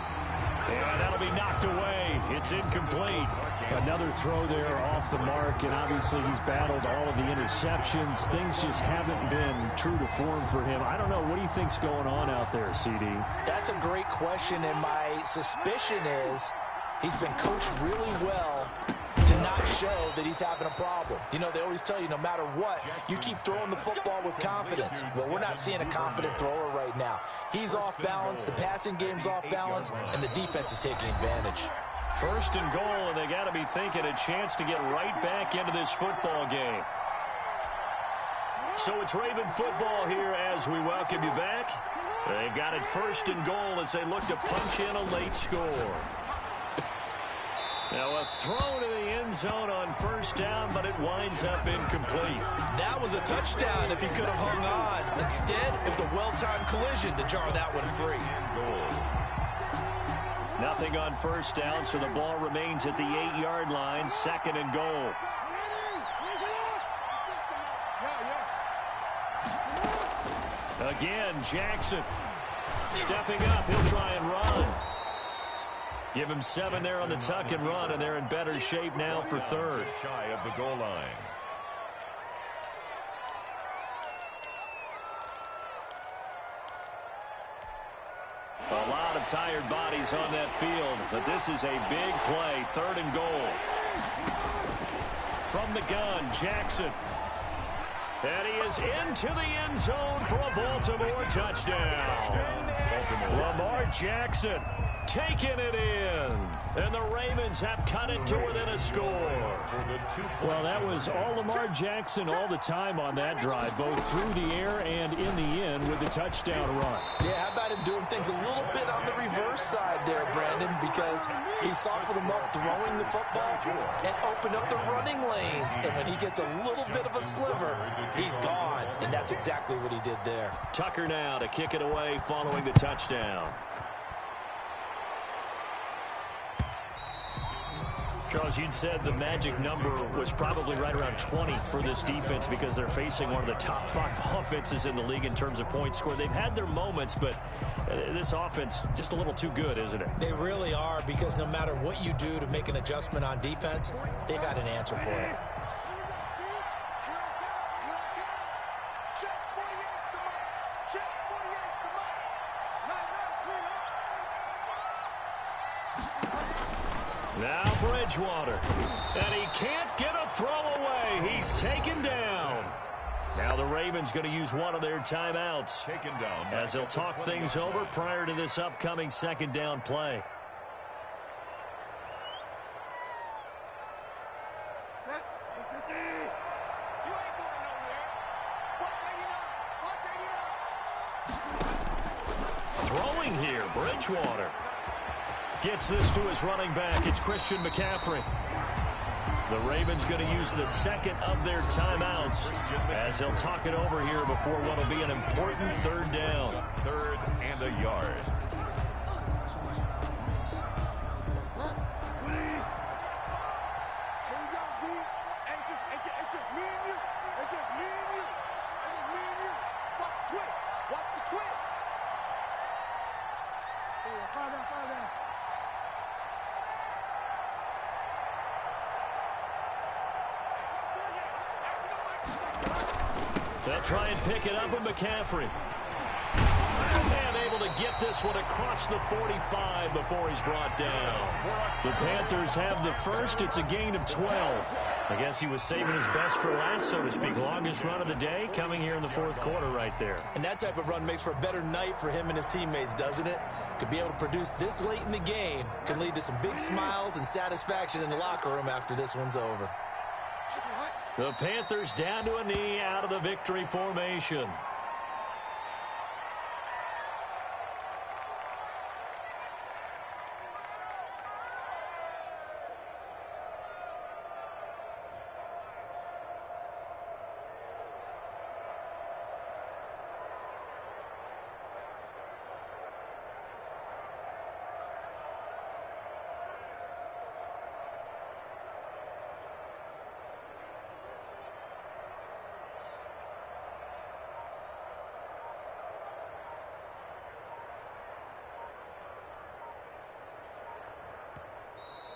And that'll be knocked away. It's incomplete. Another throw there off the mark, and obviously he's battled all of the interceptions. Things just haven't been true to form for him. I don't know. What do you think's going on out there, CD? That's a great question, and my suspicion is he's been coached really well to not show that he's having a problem. You know, they always tell you no matter what, you keep throwing the football with confidence. Well, we're not seeing a confident thrower right now. He's off balance, the passing game's off balance, and the defense is taking advantage. 1st and goal, and they got to be thinking a chance to get right back into this football game. So it's Raven football here as we welcome you back. They've got it 1st and goal as they look to punch in a late score. Now a throw to the end zone on first down, but it winds up incomplete. That was a touchdown if he could have hung on. Instead, it was a well-timed collision to jar that one free. Nothing on first down, so the ball remains at the 8-yard line, 2nd and goal. Again, Jackson stepping up. He'll try and run. Give him 7 there on the tuck and run, and they're in better shape now for 3rd. Shy of the goal line. A lot of tired bodies on that field, but this is a big play. 3rd and goal. From the gun, Jackson. And he is into the end zone for a Baltimore touchdown. Lamar Jackson taking it in. And the Ravens have cut it to within a score. Well, that was all Lamar Jackson all the time on that drive, both through the air and in the end with the touchdown run. Yeah, how about him doing things a little bit on the reverse side there, Brandon, because he softened him up throwing the football and opened up the running lanes. And when he gets a little bit of a sliver, he's gone. And that's exactly what he did there. Tucker now to kick it away following the touchdown. Charles, you'd said the magic number was probably right around 20 for this defense because they're facing one of the top 5 offenses in the league in terms of points scored. They've had their moments, but this offense just a little too good, isn't it? They really are, because no matter what you do to make an adjustment on defense, they've got an answer for it. Now Bridgewater, and he can't get a throw away. He's taken down. Now the Ravens going to use one of their timeouts Taken down as they'll talk things over prior to this upcoming second down play. Throwing here, Bridgewater. Gets this to his running back. It's Christian McCaffrey. The Ravens going to use the second of their timeouts as they'll talk it over here before what will be an important third down. 3rd and a yard. Here we go, D. It's just me and you. It's just me and you. It's just me and you. Watch the twitch. Watch the twitch. Fall down, fall down. They'll try and pick it up with McCaffrey. And able to get this one across the 45 before he's brought down. The Panthers have the first. It's a gain of 12. I guess he was saving his best for last, so to speak. Longest run of the day coming here in the fourth quarter right there. And that type of run makes for a better night for him and his teammates, doesn't it? To be able to produce this late in the game can lead to some big smiles and satisfaction in the locker room after this one's over. The Panthers down to a knee out of the victory formation.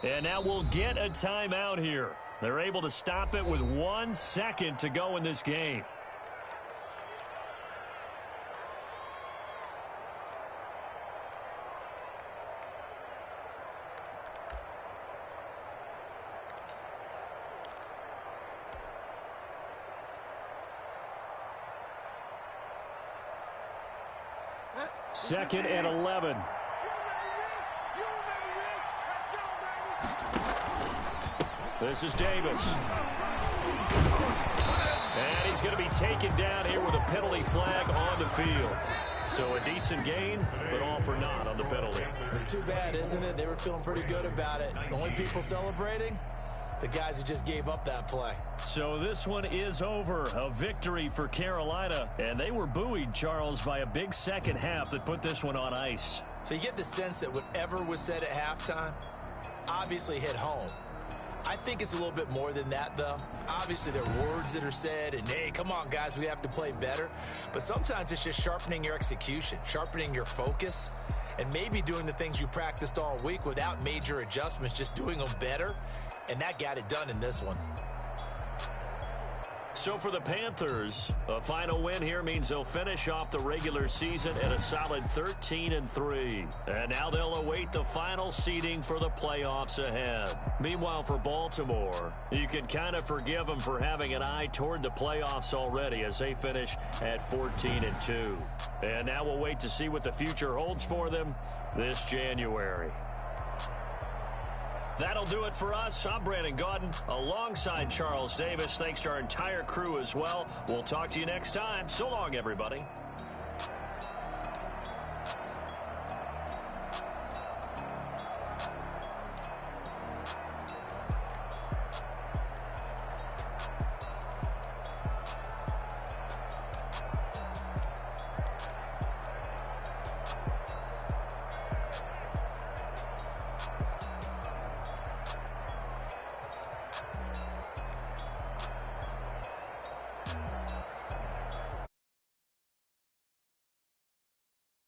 And now we'll get a timeout here. They're able to stop it with 1 second to go in this game. Second and 11. This is Davis. And he's going to be taken down here with a penalty flag on the field. So a decent gain, but all for naught on the penalty. It's too bad, isn't it? They were feeling pretty good about it. The only people celebrating, the guys who just gave up that play. So this one is over. A victory for Carolina. And they were buoyed, Charles, by a big second half that put this one on ice. So you get the sense that whatever was said at halftime obviously hit home. I think it's a little bit more than that, though. Obviously, there are words that are said, and, hey, come on, guys, we have to play better. But sometimes it's just sharpening your execution, sharpening your focus, and maybe doing the things you practiced all week without major adjustments, just doing them better. And that got it done in this one. So for the Panthers, a final win here means they'll finish off the regular season at a solid 13-3. And now they'll await the final seeding for the playoffs ahead. Meanwhile, for Baltimore, you can kind of forgive them for having an eye toward the playoffs already as they finish at 14-2. And now we'll wait to see what the future holds for them this January. That'll do it for us. I'm Brandon Gaudin alongside Charles Davis. Thanks to our entire crew as well. We'll talk to you next time. So long, everybody.